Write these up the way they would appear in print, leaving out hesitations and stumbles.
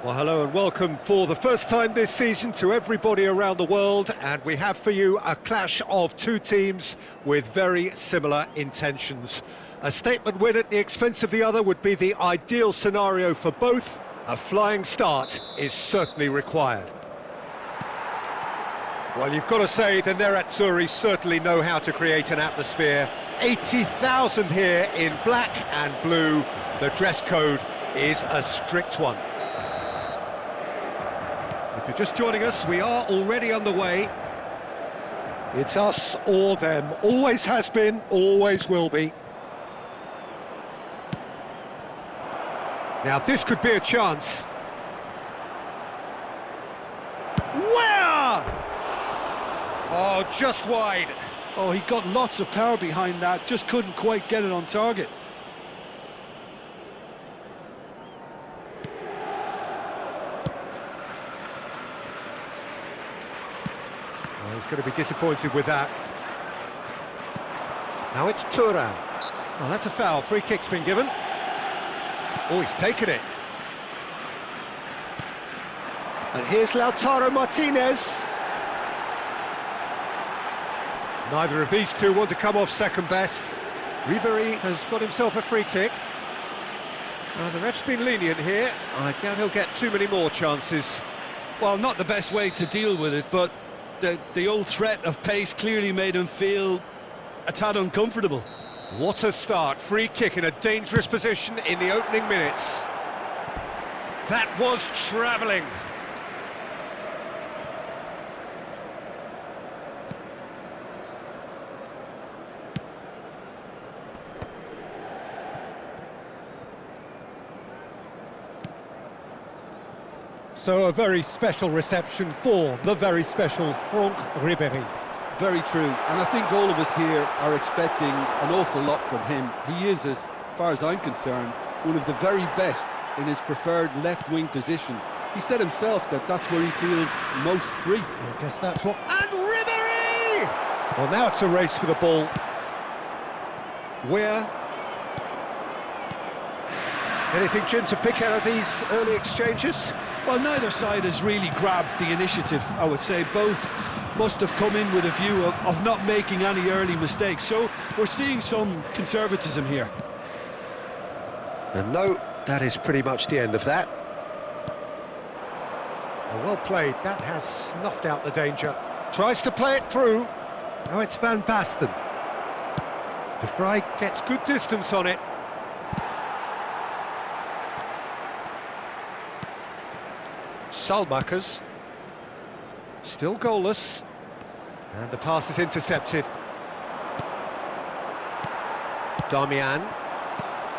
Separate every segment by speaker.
Speaker 1: Well, hello and welcome for the first time this season to everybody around the world, and we have for you a clash of two teams with very similar intentions. A statement win at the expense of the other would be the ideal scenario for both. A flying start is certainly required. Well, you've got to say the Nerazzurri certainly know how to create an atmosphere. 80,000 here in black and blue. The dress code is a strict one. If you're just joining us, we are already underway. It's us or them. Always has been, always will be. Now this could be a chance. Where? Oh, just wide.
Speaker 2: Oh, he got lots of power behind that, just couldn't quite get it on target.
Speaker 1: Well, he's going to be disappointed with that. Now it's Thuram. Well, that's a foul. Free kick's been given. Oh, he's taken it. And here's Lautaro Martinez. Neither of these two want to come off second best. Ribery has got himself a free kick. The ref's been lenient here. I doubt he'll get too many more chances.
Speaker 2: Well, not the best way to deal with it, but the old threat of pace clearly made him feel a tad uncomfortable.
Speaker 1: What a start. Free kick in a dangerous position in the opening minutes. That was travelling. So a very special reception for the very special Franck Ribery.
Speaker 3: Very true, and I think all of us here are expecting an awful lot from him. He is, as far as I'm concerned, one of the very best in his preferred left-wing position. He said himself that that's where he feels most free.
Speaker 1: I guess that's what... And Ribery! Well, now it's a race for the ball. Where? Anything, Jim, to pick out of these early exchanges?
Speaker 2: Well, neither side has really grabbed the initiative, I would say. Both must have come in with a view of not making any early mistakes. So we're seeing some conservatism here.
Speaker 1: And no, that is pretty much the end of that. Well played. That has snuffed out the danger. Tries to play it through. Now it's Van Basten. De Vrij gets good distance on it. Salmakers. Still goalless. And the pass is intercepted. Damian.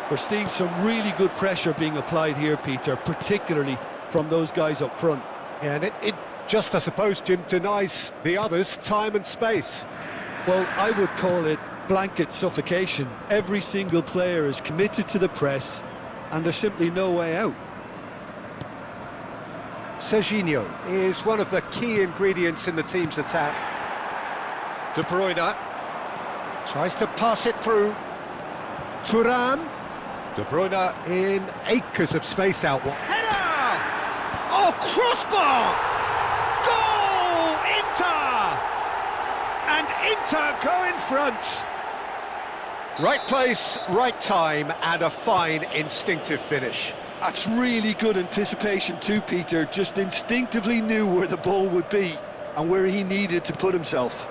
Speaker 2: We're seeing some really good pressure being applied here, Peter, particularly from those guys up front.
Speaker 1: Yeah, and it just, I suppose, Jim, denies the others time and space.
Speaker 2: Well, I would call it blanket suffocation. Every single player is committed to the press, and there's simply no way out.
Speaker 1: Serginho is one of the key ingredients in the team's attack. De Bruyne tries to pass it through. Thuram. De Bruyne in acres of space out. Header! Oh, crossbar! Goal! Inter! And Inter go in front. Right place, right time, and a fine instinctive finish.
Speaker 2: That's really good anticipation too, Peter. Just instinctively knew where the ball would be and where he needed to put himself.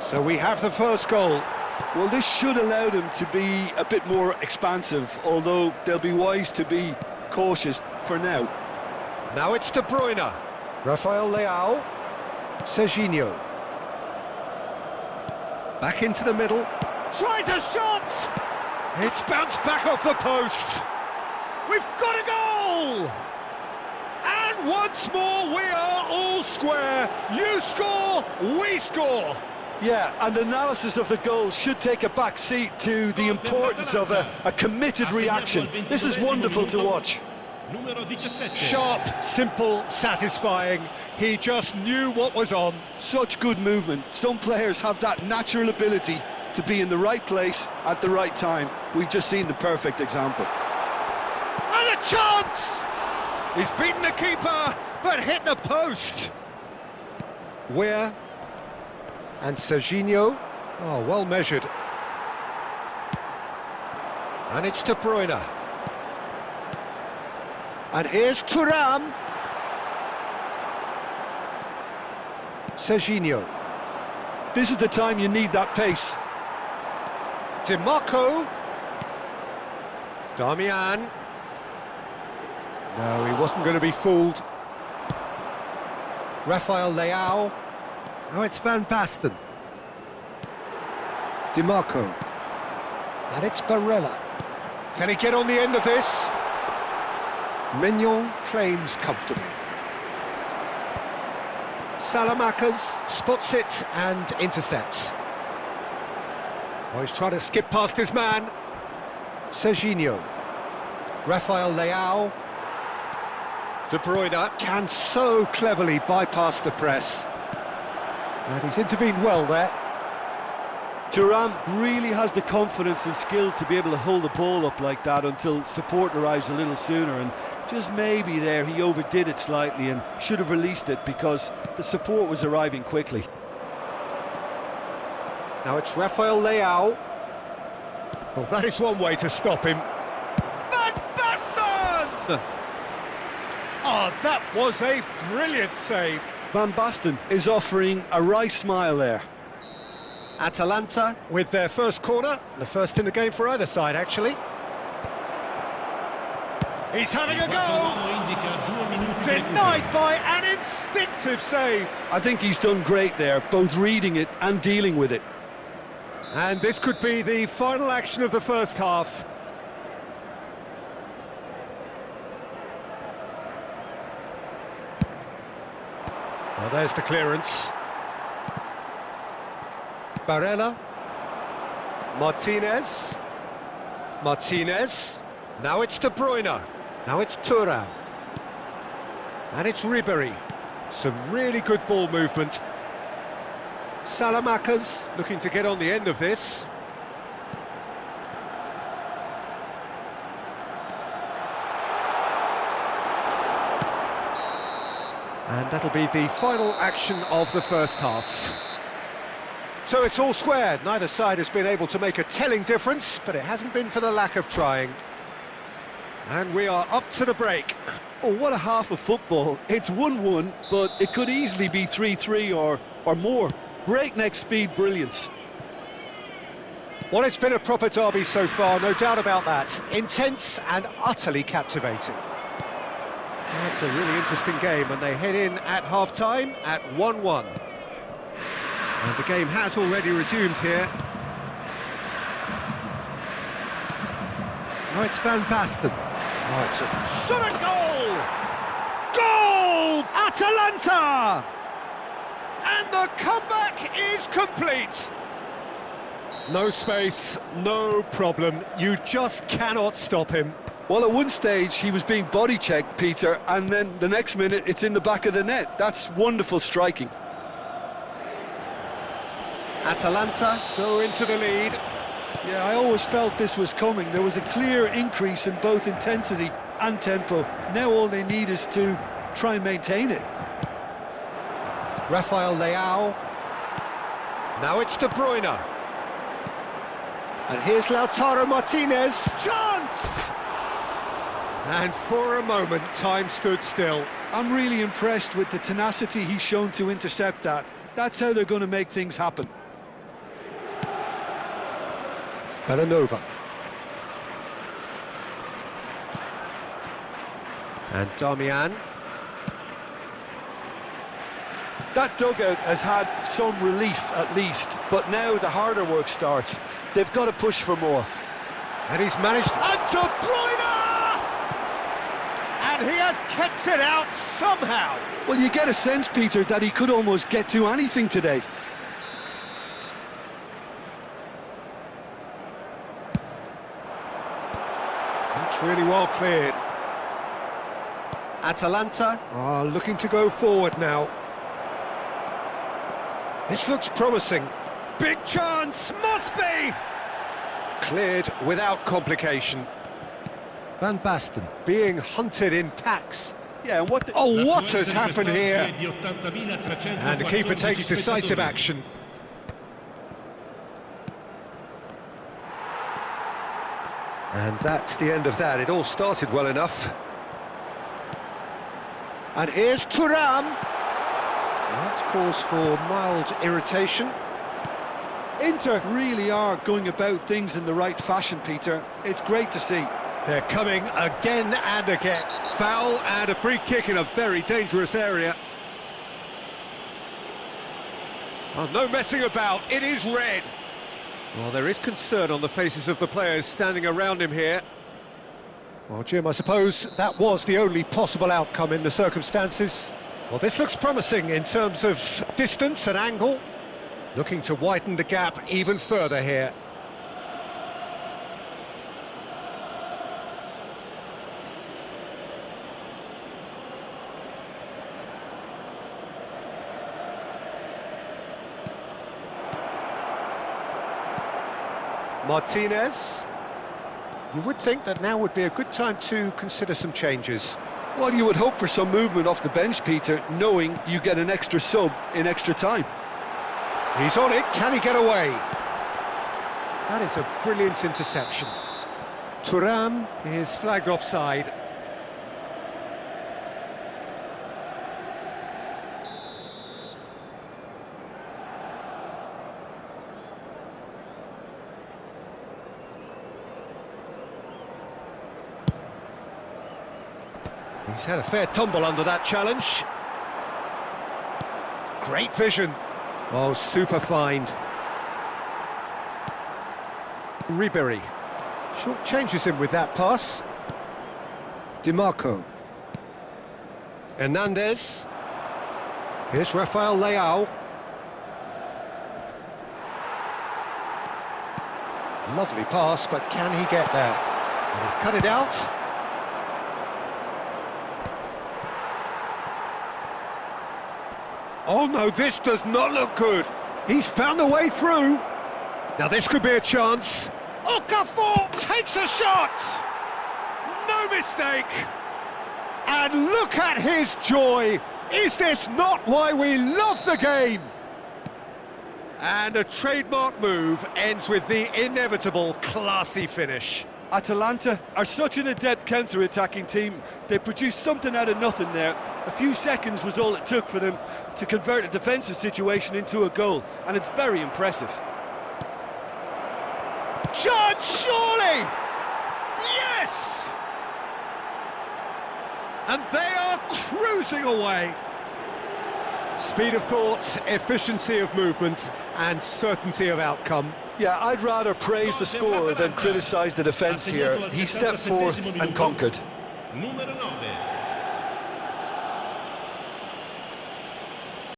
Speaker 1: So we have the first goal.
Speaker 2: Well, this should allow them to be a bit more expansive, although they'll be wise to be cautious for now.
Speaker 1: Now it's De Bruyne. Rafael Leao. Serginho. Back into the middle. Tries a shot! It's bounced back off the post. We've got a goal! And once more we are all square. You score, we score.
Speaker 2: Yeah, and analysis of the goal should take a back seat to the importance of a committed reaction. This is wonderful to watch.
Speaker 1: Sharp, simple, satisfying. He just knew what was on.
Speaker 2: Such good movement. Some players have that natural ability to be in the right place at the right time. We've just seen the perfect example.
Speaker 1: And a chance! He's beaten the keeper, but hit the post. Weir and Serginho. Oh, well measured. And it's De Bruyne. And here's Thuram. Serginho.
Speaker 2: This is the time you need that pace.
Speaker 1: DiMarco. Damian. No, he wasn't going to be fooled. Rafael Leao. Now it's Van Basten. DiMarco. And it's Barella. Can he get on the end of this? Mignon claims comfortably. Salamakers spots it and intercepts. Oh, he's trying to skip past his man. Serginho. Rafael Leao. De Bruyne can so cleverly bypass the press. And he's intervened well there.
Speaker 2: Thuram really has the confidence and skill to be able to hold the ball up like that until support arrives a little sooner, and just maybe there he overdid it slightly and should have released it because the support was arriving quickly.
Speaker 1: Now it's Rafael Leao. Well, that is one way to stop him. Van Basten! Oh, that was a brilliant save.
Speaker 2: Van Basten is offering a wry smile there.
Speaker 1: Atalanta with their first corner, the first in the game for either side, actually. He's having a go! Denied by an instinctive save.
Speaker 2: I think he's done great there, both reading it and dealing with it.
Speaker 1: And this could be the final action of the first half. Well, there's the clearance. Barella. Martinez. Now it's De Bruyne. Now it's Thuram. And it's Ribéry. Some really good ball movement. Salamakers looking to get on the end of this. And that'll be the final action of the first half. So it's all squared. Neither side has been able to make a telling difference, but it hasn't been for the lack of trying. And we are up to the break.
Speaker 2: Oh, what a half of football. It's 1-1, but it could easily be 3-3 or more. Breakneck speed brilliance.
Speaker 1: Well, it's been a proper derby so far, no doubt about that. Intense and utterly captivating. That's a really interesting game, and they head in at half-time at 1-1. And the game has already resumed here. Now it's Van Basten. Oh, it's a shot at goal! Goal! Atalanta! And the comeback is complete. No space, no problem. You just cannot stop him.
Speaker 2: Well, at one stage he was being body-checked, Peter, and then the next minute it's in the back of the net. That's wonderful striking.
Speaker 1: Atalanta go into the lead.
Speaker 2: Yeah, I always felt this was coming. There was a clear increase in both intensity and tempo. Now all they need is to try and maintain it.
Speaker 1: Rafael Leao. Now it's De Bruyne. And here's Lautaro Martinez. Chance! And for a moment, time stood still.
Speaker 2: I'm really impressed with the tenacity he's shown to intercept that. That's how they're going to make things happen.
Speaker 1: Belanova. And Damian.
Speaker 2: That dugout has had some relief at least, but now the harder work starts. They've got to push for more.
Speaker 1: And he's managed... And De Bruyne! And he has kept it out somehow.
Speaker 2: Well, you get a sense, Peter, that he could almost get to anything today.
Speaker 1: That's really well cleared. Atalanta are looking to go forward now. This looks promising. Big chance, must be! Cleared without complication. Van Basten being hunted in packs.
Speaker 2: Yeah, and what
Speaker 1: Has happened here? And the keeper takes decisive action. And that's the end of that. It all started well enough. And here's Thuram. That's cause for mild irritation.
Speaker 2: Inter really are going about things in the right fashion, Peter. It's great to see.
Speaker 1: They're coming again and again. Foul and a free kick in a very dangerous area. Oh, no messing about, it is red. Well, there is concern on the faces of the players standing around him here. Well, Jim, I suppose that was the only possible outcome in the circumstances. Well, this looks promising in terms of distance and angle. Looking to widen the gap even further here. Martinez. You would think that now would be a good time to consider some changes.
Speaker 2: Well, you would hope for some movement off the bench, Peter, knowing you get an extra sub in extra time.
Speaker 1: He's on it, can he get away? That is a brilliant interception. Thuram is flagged offside. He's had a fair tumble under that challenge. Great vision. Oh, super find. Ribery. Short changes him with that pass. DiMarco. Hernandez. Here's Rafael Leao. Lovely pass, but can he get there? And he's cut it out. Oh no, this does not look good. He's found a way through. Now this could be a chance. Okafor takes a shot. No mistake. And look at his joy. Is this not why we love the game? And a trademark move ends with the inevitable classy finish.
Speaker 2: Atalanta are such an adept counter-attacking team. They produced something out of nothing there. A few seconds was all it took for them to convert a defensive situation into a goal, and it's very impressive.
Speaker 1: Judge, surely! Yes! And they are cruising away. Speed of thought, efficiency of movement, and certainty of outcome.
Speaker 2: Yeah, I'd rather praise the scorer than criticise the defence here. He stepped forth and conquered.
Speaker 4: Numero 9.